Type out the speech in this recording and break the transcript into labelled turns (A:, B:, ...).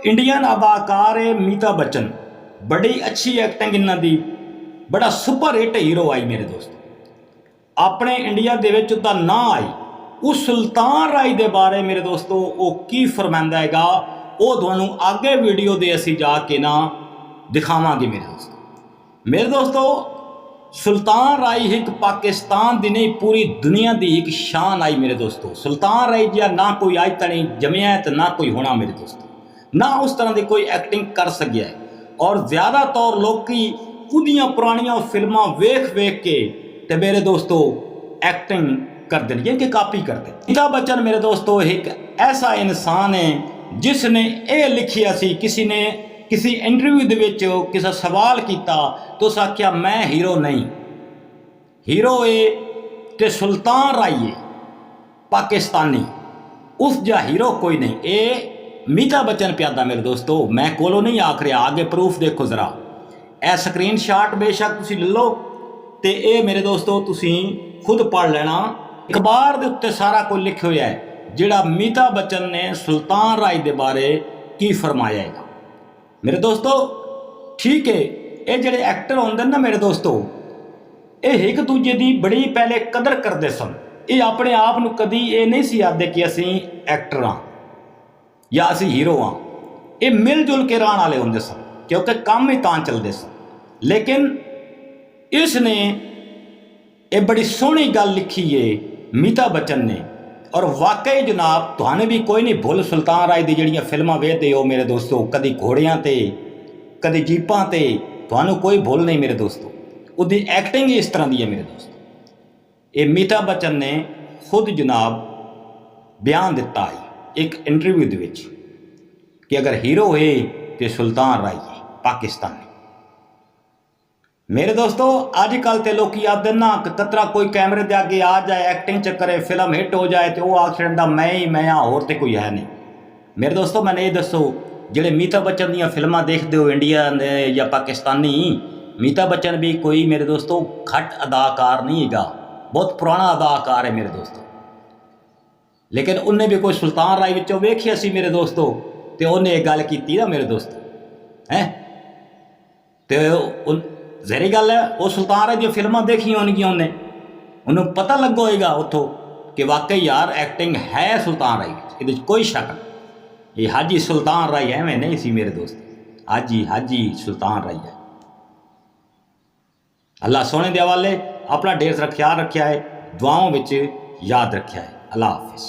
A: Indian अदाकार है मीता बच्चन, बड़ी अच्छी एक्टिंग इन्हां दी, बड़ा सुपर हिट हीरो आई मेरे दोस्त। अपने इंडिया दे विच उहदा नां आई। उस सुल्तान राय दे बारे मेरे दोस्तों वो की फरमांदा हैगा, वो तुहानूं आगे वीडियो दे असीं जाके ना दिखावांगे मेरे दोस्तों। सुल्तान राय एक पाकिस्तान दी नहीं पूरी दुनिया दी एक शान आई मेरे दोस्तों। सुल्तान राय जिहा ना कोई अज तक जमिया है तो ना कोई होना मेरे दोस्तों, ना उस तरह की कोई एक्टिंग कर सकिया है। और ज़्यादातर लोग उहदियां पुरानियां फिल्मां वेख वेख के ते मेरे दोस्तों एक्टिंग करते हैं कि कापी करते। अमिताभ बच्चन मेरे दोस्तों एक ऐसा इंसान है जिसने ये लिखिया सी, किसी ने किसी इंटरव्यू दे विच किसी सवाल किया तो उस आख्या मैं हीरो नहीं, हीरो है ते सुल्तान राय है पाकिस्तानी, उस जा हीरो कोई नहीं। ये अमिताभ बच्चन प्यादा मेरे दोस्तों, मैं कोलों नहीं आख रहा, आगे प्रूफ देखो जरा। ए स्क्रीन शॉट बेशक तुसी ले लो तो ये मेरे दोस्तों तुसी खुद पढ़ लेना। अखबार के उत्ते सारा कुछ लिखा हुआ है जिहड़ा अमिताभ बच्चन ने सुल्तान राय के बारे की फरमाया है मेरे दोस्तों। ठीक है, ये जिहड़े एक्टर होंदे ना मेरे दोस्तों, ये एक दूजे की बड़ी पहले कदर करते सन। ये अपने आप को कभी ये नहीं सी आखदे कि असी एक्टर हाँ या असी हीरो हाँ। ये मिलजुल के रहने वाले होंदे सन क्योंकि काम ही तां चलते सन। लेकिन इसने ये बड़ी सोहनी गल लिखी है अमिताभ बच्चन ने, और वाकई जनाब तुहानू भी कोई नहीं भुल सुल्तान राय दी जिहड़ियां फिल्मां वेखदे हो मेरे दोस्तों, कदी घोड़ियां ते कदी जीपां ते, तुहानू कोई भुल नहीं मेरे दोस्तों। उसकी एक्टिंग ही इस तरह की है मेरे दोस्तों। ये अमिताभ बच्चन ने खुद जनाब बयान दिता है एक इंटरव्यू दे विच कि अगर हीरो है तो सुल्तान राय है पाकिस्तानी। मेरे दोस्तों अजकल तो लोग आखते ना कतरा कोई कैमरे के आगे आ जाए, एक्टिंग च करे, फिल्म हिट हो जाए तो वह आख छड़ा मैं ही मैं हाँ, होर तो कोई है नहीं। मेरे दोस्तों मैंने ये दसो जिहड़े अमिताभ बच्चन दी फिल्मां देखते हो इंडिया या पाकिस्तानी, अमिताभ बच्चन भी कोई मेरे दोस्तों घट अदाकार नहीं है, बहुत पुराना अदाकार है मेरे दोस्तों। लेकिन उन्हें भी कोई सुल्तान राय विचों वेखिया सी मेरे दोस्तों, तो उन्हें एक गल की ना मेरे दोस्तों हैं, तो ज़हरी गल है वो सुल्तान राय दी फिल्मां देखी होनगियां, उन्हें पता लगा होएगा उतों कि वाकई यार एक्टिंग है सुल्तान राय विच, ये कोई शक नहीं। ये हाजी सुल्तान राय एवं नहीं सी मेरे दोस्त, हाजी सुल्तान राय है। अल्लाह सोने दे हवाले अपना ढेर सारा ख्याल रखा है, दुआओं में याद रखा है। अल्लाह हाफिज़।